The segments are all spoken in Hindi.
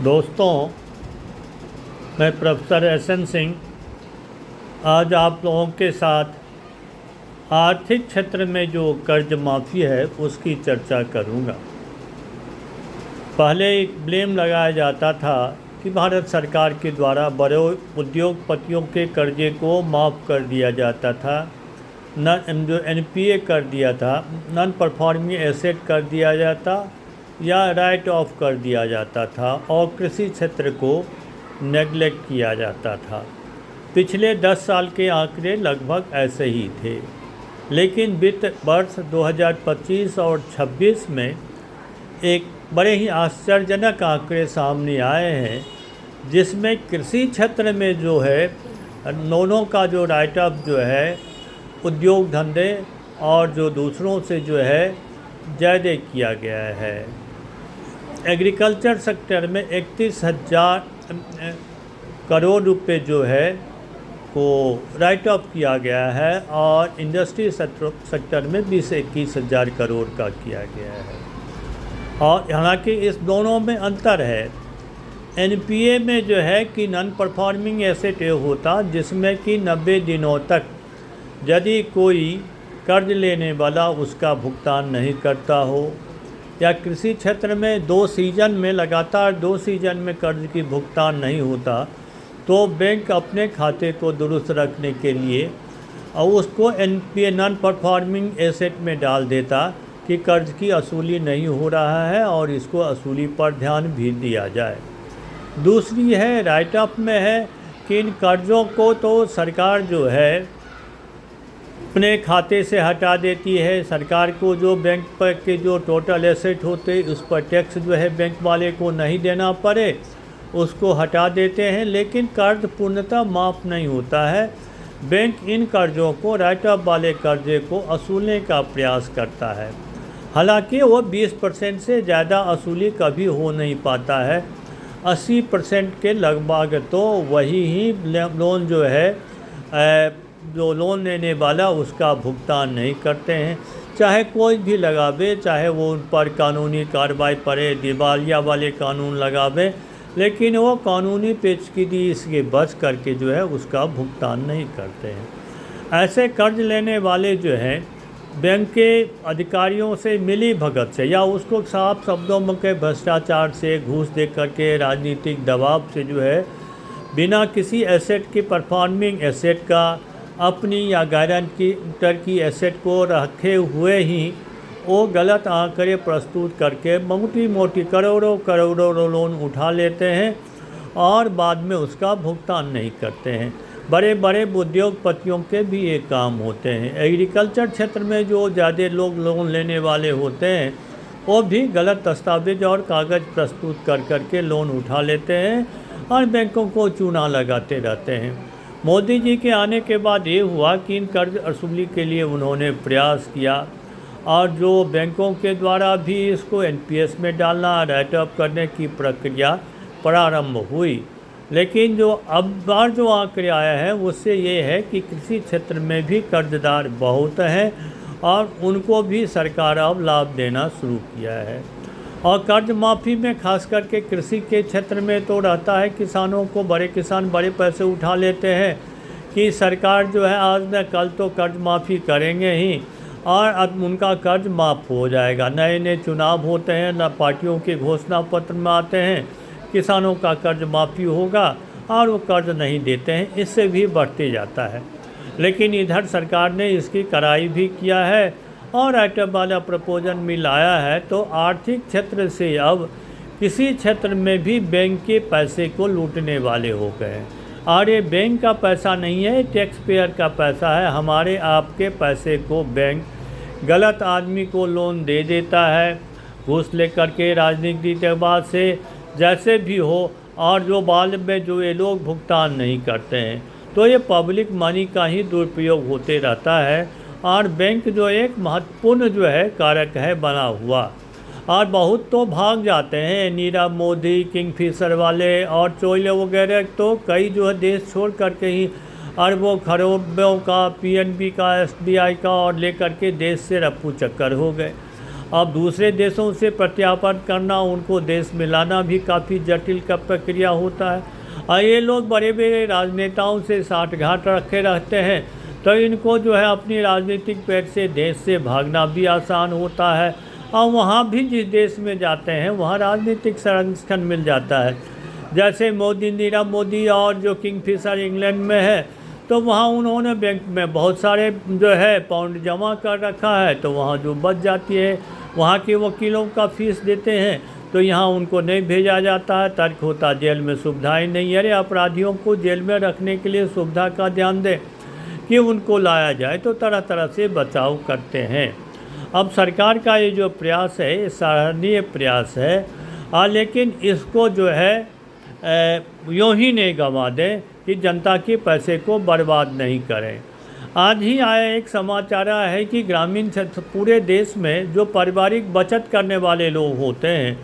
दोस्तों, मैं प्रोफेसर एस.एन. सिंह आज आप लोगों के साथ आर्थिक क्षेत्र में जो कर्ज माफ़ी है उसकी चर्चा करूंगा। पहले एक ब्लेम लगाया जाता था कि भारत सरकार के द्वारा बड़े उद्योगपतियों के कर्जे को माफ़ कर दिया जाता था, जो एनपीए कर दिया था, नॉन परफॉर्मिंग एसेट कर दिया जाता या राइट ऑफ कर दिया जाता था और कृषि क्षेत्र को नेगलेक्ट किया जाता था। पिछले 10 साल के आंकड़े लगभग ऐसे ही थे, लेकिन वित्त वर्ष 2025 और 26 में एक बड़े ही आश्चर्यजनक आंकड़े सामने आए हैं, जिसमें कृषि क्षेत्र में जो है लोनों का जो राइट ऑफ जो है उद्योग धंधे और जो दूसरों से जो है ज़्यादा किया गया है। एग्रीकल्चर सेक्टर में 31,000 करोड़ रुपए जो है को राइट ऑफ किया गया है और इंडस्ट्री सेक्टर में 20-21,000 करोड़ का किया गया है। और हालांकि इस दोनों में अंतर है। एनपीए में जो है कि नॉन परफॉर्मिंग एसेट होता, जिसमें कि 90 दिनों तक यदि कोई कर्ज लेने वाला उसका भुगतान नहीं करता हो, या कृषि क्षेत्र में 2 सीजन में लगातार 2 सीजन में कर्ज की भुगतान नहीं होता, तो बैंक अपने खाते को दुरुस्त रखने के लिए और उसको एनपीए नॉन परफॉर्मिंग एसेट में डाल देता कि कर्ज की असूली नहीं हो रहा है और इसको असूली पर ध्यान भी दिया जाए। दूसरी है राइट ऑफ में है कि इन कर्ज़ों को तो सरकार जो है अपने खाते से हटा देती है। सरकार को जो बैंक पर के जो टोटल एसेट होते उस पर टैक्स जो है बैंक वाले को नहीं देना पड़े, उसको हटा देते हैं, लेकिन कर्ज पूर्णतः माफ़ नहीं होता है। बैंक इन कर्ज़ों को राइट ऑफ वाले कर्जे को वसूलने का प्रयास करता है। हालांकि वो 20% से ज़्यादा वसूली कभी हो नहीं पाता है। 80% के लगभग तो वही ही लोन जो है जो लोन लेने वाला उसका भुगतान नहीं करते हैं। चाहे कोई भी लगावे, चाहे वो उन पर कानूनी कार्रवाई पड़े, दिवालिया वाले कानून लगावे, लेकिन वो कानूनी पेचीदगी इसके बच करके जो है उसका भुगतान नहीं करते हैं। ऐसे कर्ज लेने वाले जो हैं बैंक के अधिकारियों से मिली भगत से या उसको साफ शब्दों में के भ्रष्टाचार से, घूस दे करके, राजनीतिक दबाव से जो है बिना किसी एसेट की परफॉर्मिंग एसेट का अपनी या गारंटर की एसेट को रखे हुए ही वो गलत आंकड़े प्रस्तुत करके मोटी मोटी करोड़ों लोन उठा लेते हैं और बाद में उसका भुगतान नहीं करते हैं। बड़े बड़े उद्योगपतियों के भी ये काम होते हैं। एग्रीकल्चर क्षेत्र में जो ज़्यादा लोग लोन लेने वाले होते हैं वो भी गलत दस्तावेज और कागज़ प्रस्तुत कर करके लोन उठा लेते हैं और बैंकों को चूना लगाते रहते हैं। मोदी जी के आने के बाद ये हुआ कि इन कर्ज वसूली के लिए उन्होंने प्रयास किया और जो बैंकों के द्वारा भी इसको एनपीएस में डालना, राइट ऑफ करने की प्रक्रिया प्रारंभ हुई। लेकिन जो अब बार जो आंकड़े आया है उससे ये है कि कृषि क्षेत्र में भी कर्जदार बहुत हैं और उनको भी सरकार अब लाभ देना शुरू किया है। और कर्ज माफ़ी में खास करके कृषि के क्षेत्र में तो रहता है किसानों को, बड़े किसान बड़े पैसे उठा लेते हैं कि सरकार जो है आज न कल तो कर्ज माफ़ी करेंगे ही और अब उनका कर्ज माफ़ हो जाएगा। नए नए चुनाव होते हैं, न पार्टियों के घोषणा पत्र में आते हैं किसानों का कर्ज माफ़ी होगा और वो कर्ज नहीं देते हैं, इससे भी बढ़ते जाता है। लेकिन इधर सरकार ने इसकी कड़ाई भी किया है और राइट ऑफ वाला प्रपोजल में लाया है, तो आर्थिक क्षेत्र से अब किसी क्षेत्र में भी बैंक के पैसे को लूटने वाले हो गए हैं। और ये बैंक का पैसा नहीं है, टैक्स पेयर का पैसा है। हमारे आपके पैसे को बैंक गलत आदमी को लोन दे देता है, घूस लेकर के, राजनीति के बाद से जैसे भी हो, और जो बाद में जो ये लोग भुगतान नहीं करते हैं, तो ये पब्लिक मनी का ही दुरुपयोग होते रहता है। और बैंक जो एक महत्वपूर्ण जो है कारक है बना हुआ, और बहुत तो भाग जाते हैं। नीरव मोदी, किंगफिशर वाले और चोले वगैरह तो कई जो है देश छोड़ करके ही अरबों खरबों का पीएनबी का, एसबीआई का और लेकर के देश से रफू चक्कर हो गए। अब दूसरे देशों से प्रत्यार्पण करना, उनको देश में लाना भी काफ़ी जटिल का प्रक्रिया होता है। और ये लोग बड़े बड़े राजनेताओं से साठगांठ रखे रहते हैं, तो इनको जो है अपनी राजनीतिक पेट से देश से भागना भी आसान होता है। और वहाँ भी जिस देश में जाते हैं वहाँ राजनीतिक संरक्षण मिल जाता है। जैसे नीरव मोदी और जो किंगफिशर इंग्लैंड में है, तो वहाँ उन्होंने बैंक में बहुत सारे जो है पाउंड जमा कर रखा है, तो वहाँ जो बच जाती है, वहाँ के वकीलों का फीस देते हैं, तो यहाँ उनको नहीं भेजा जाता है। तर्क होता जेल में सुविधाएं नहीं। अरे अपराधियों को जेल में रखने के लिए सुविधा का ध्यान दें कि उनको लाया जाए, तो तरह तरह से बचाव करते हैं। अब सरकार का ये जो प्रयास है, ये सराहनीय प्रयास है, लेकिन इसको जो है यूँ ही नहीं गंवा दें कि जनता के पैसे को बर्बाद नहीं करें। आज ही आया एक समाचार है कि ग्रामीण क्षेत्र पूरे देश में जो पारिवारिक बचत करने वाले लोग होते हैं,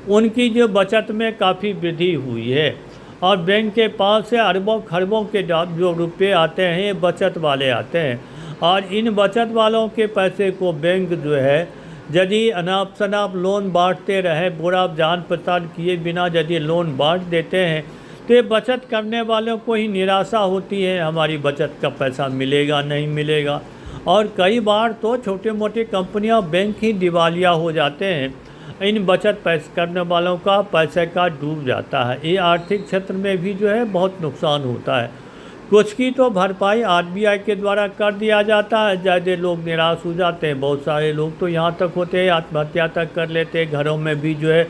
उनकी जो बचत में काफ़ी वृद्धि हुई है। और बैंक के पास से अरबों खरबों के जो रुपये आते हैं, ये बचत वाले आते हैं। और इन बचत वालों के पैसे को बैंक जो है यदि अनाप शनाप लोन बांटते रहे, बुरा जान पहचान किए बिना यदि लोन बांट देते हैं, तो ये बचत करने वालों को ही निराशा होती है, हमारी बचत का पैसा मिलेगा नहीं मिलेगा। और कई बार तो छोटे मोटे कंपनियां बैंक ही दिवालिया हो जाते हैं, इन बचत पैसे करने वालों का पैसे का डूब जाता है। ये आर्थिक क्षेत्र में भी जो है बहुत नुकसान होता है। कुछ की तो भरपाई आरबीआई के द्वारा कर दिया जाता है, ज़्यादा लोग निराश हो जाते हैं। बहुत सारे लोग तो यहाँ तक होते हैं आत्महत्या तक कर लेते हैं। घरों में भी जो है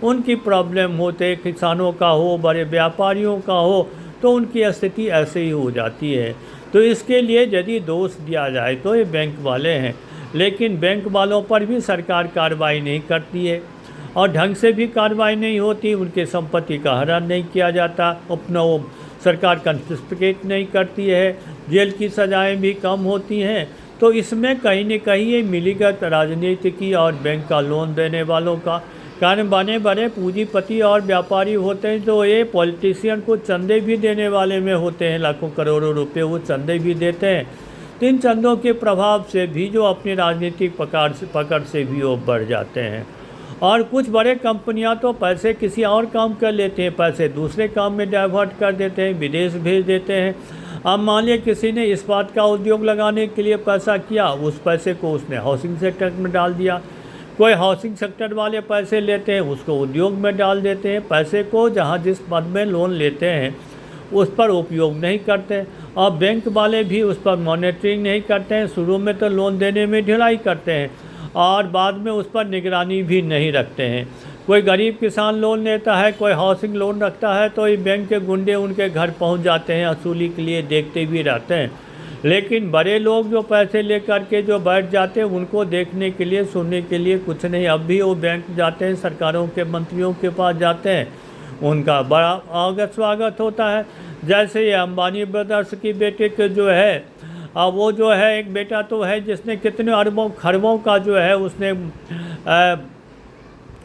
उनकी प्रॉब्लम होते, किसानों का हो, बड़े व्यापारियों का हो, तो उनकी स्थिति ऐसे ही हो जाती है। तो इसके लिए यदि दोष दिया जाए तो ये बैंक वाले हैं, लेकिन बैंक वालों पर भी सरकार कार्रवाई नहीं करती है और ढंग से भी कार्रवाई नहीं होती। उनके संपत्ति का हरण नहीं किया जाता, अपना वो सरकार कन्फिस्केट नहीं करती है, जेल की सज़ाएं भी कम होती हैं। तो इसमें कहीं न कहीं ये मिलीगत राजनीति की और बैंक का लोन देने वालों का कारण बने बड़े पूंजीपति और व्यापारी होते हैं, जो ये पॉलिटिशियन को चंदे भी देने वाले में होते हैं, लाखों करोड़ों रुपए वो चंदे भी देते हैं। तो इन चंदों के प्रभाव से भी जो अपनी राजनीतिक पकड़ से भी वो बढ़ जाते हैं। और कुछ बड़े कंपनियां तो पैसे किसी और काम कर लेते हैं, पैसे दूसरे काम में डाइवर्ट कर देते हैं, विदेश भेज देते हैं। अब मान लिया किसी ने इस्पात का उद्योग लगाने के लिए पैसा किया, उस पैसे को उसने हाउसिंग सेक्टर में डाल दिया। कोई हाउसिंग सेक्टर वाले पैसे लेते हैं, उसको उद्योग में डाल देते हैं। पैसे को जहाँ जिस पद में लोन लेते हैं उस पर उपयोग नहीं करते, और बैंक वाले भी उस पर मॉनिटरिंग नहीं करते हैं। शुरू में तो लोन देने में ढिलाई करते हैं और बाद में उस पर निगरानी भी नहीं रखते हैं। कोई गरीब किसान लोन लेता है, कोई हाउसिंग लोन रखता है, तो ये बैंक के गुंडे उनके घर पहुंच जाते हैं, वसूली के लिए देखते भी रहते हैं। लेकिन बड़े लोग जो पैसे लेकर के जो बैठ जाते हैं, उनको देखने के लिए सुनने के लिए कुछ नहीं। अब भी वो बैंक जाते हैं, सरकारों के मंत्रियों के पास जाते हैं, उनका बड़ा स्वागत होता है। जैसे ये अंबानी ब्रदर्स की बेटे के जो है, अब वो जो है एक बेटा तो है जिसने कितने अरबों खरबों का जो है उसने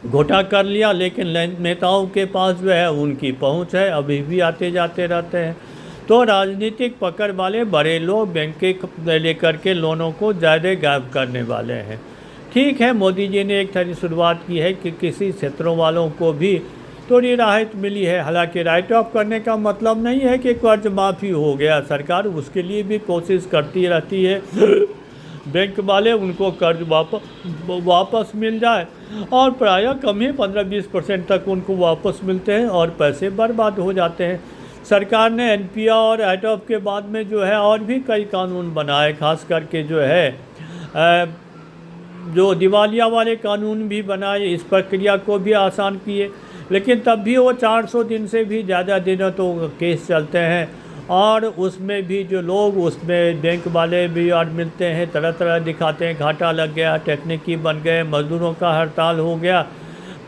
घोटा कर लिया, लेकिन नेताओं के पास जो है उनकी पहुंच है, अभी भी आते जाते रहते हैं। तो राजनीतिक पकड़ वाले बड़े लोग बैंक के लेकर के लोनों को ज़्यादा गायब करने वाले हैं। ठीक है, मोदी जी ने एक तरह शुरुआत की है कि किसी क्षेत्रों वालों को भी थोड़ी राहत मिली है। हालांकि राइट ऑफ करने का मतलब नहीं है कि कर्ज माफ़ी हो गया, सरकार उसके लिए भी कोशिश करती रहती है बैंक वाले उनको कर्ज वापस मिल जाए, और प्रायः कम ही 15-20% तक उनको वापस मिलते हैं और पैसे बर्बाद हो जाते हैं। सरकार ने एनपीआर और राइट ऑफ के बाद में जो है और भी कई कानून बनाए, खास करके जो है जो दिवालिया वाले कानून भी बनाए, इस प्रक्रिया को भी आसान किए। लेकिन तब भी वो 400 दिन से भी ज़्यादा दिनों तो केस चलते हैं, और उसमें भी जो लोग उसमें बैंक वाले भी और मिलते हैं, तरह तरह दिखाते हैं, घाटा लग गया, टेक्निकी बन गए, मज़दूरों का हड़ताल हो गया,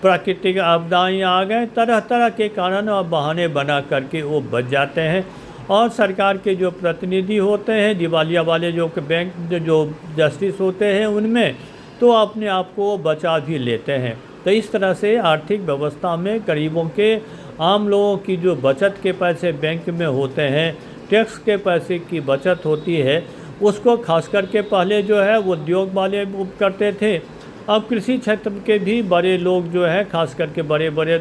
प्राकृतिक आपदाएँ आ गए, तरह तरह के कारण और बहाने बना करके वो बच जाते हैं। और सरकार के जो प्रतिनिधि होते हैं, दिवालिया वाले जो बैंक जो जस्टिस होते हैं, उनमें तो अपने आप को बचा भी लेते हैं। तो इस तरह से आर्थिक व्यवस्था में गरीबों के, आम लोगों की जो बचत के पैसे बैंक में होते हैं, टैक्स के पैसे की बचत होती है, उसको खास करके पहले जो है वो उद्योग वाले करते थे, अब कृषि क्षेत्र के भी बड़े लोग जो है, खास करके बड़े बड़े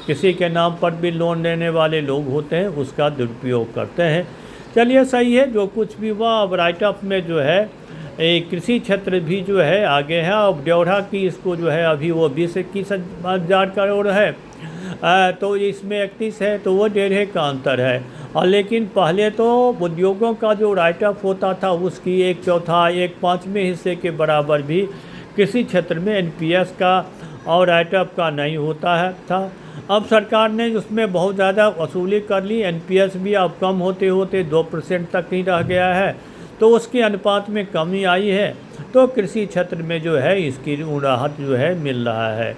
किसी के नाम पर भी लोन लेने वाले लोग होते हैं, उसका दुरुपयोग करते हैं। चलिए सही है, जो कुछ भी हुआ। अब राइटअप में जो है कृषि क्षेत्र भी जो है आगे है। अब ड्योढ़ा की इसको जो है अभी वो 20-21 हज़ार करोड़ है, तो इसमें 31 है, तो वो 1.5 का अंतर है। और लेकिन पहले तो उद्योगों का जो राइटअप होता था उसकी 1/4 1/5वें हिस्से के बराबर भी कृषि क्षेत्र में एनपीएस का और राइटअप का नहीं होता है था। अब सरकार ने उसमें बहुत ज़्यादा वसूली कर ली, एनपीएस भी अब कम होते होते 2% तक ही रह गया है, तो उसके अनुपात में कमी आई है। तो कृषि क्षेत्र में जो है इसकी राहत जो है मिल रहा है।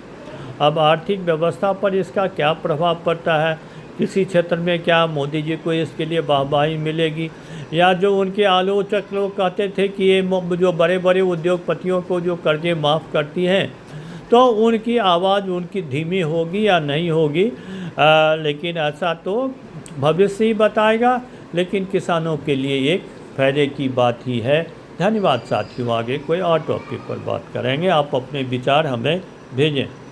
अब आर्थिक व्यवस्था पर इसका क्या प्रभाव पड़ता है, कृषि क्षेत्र में क्या मोदी जी को इसके लिए वाहवाही मिलेगी, या जो उनके आलोचक लोग कहते थे कि ये जो बड़े बड़े उद्योगपतियों को जो कर्जे माफ़ करती हैं, तो उनकी आवाज़ उनकी धीमी होगी या नहीं होगी। लेकिन ऐसा तो भविष्य ही बताएगा, लेकिन किसानों के लिए एक फायदे की बात ही है। धन्यवाद साथियों, आगे कोई और टॉपिक पर बात करेंगे। आप अपने विचार हमें भेजें।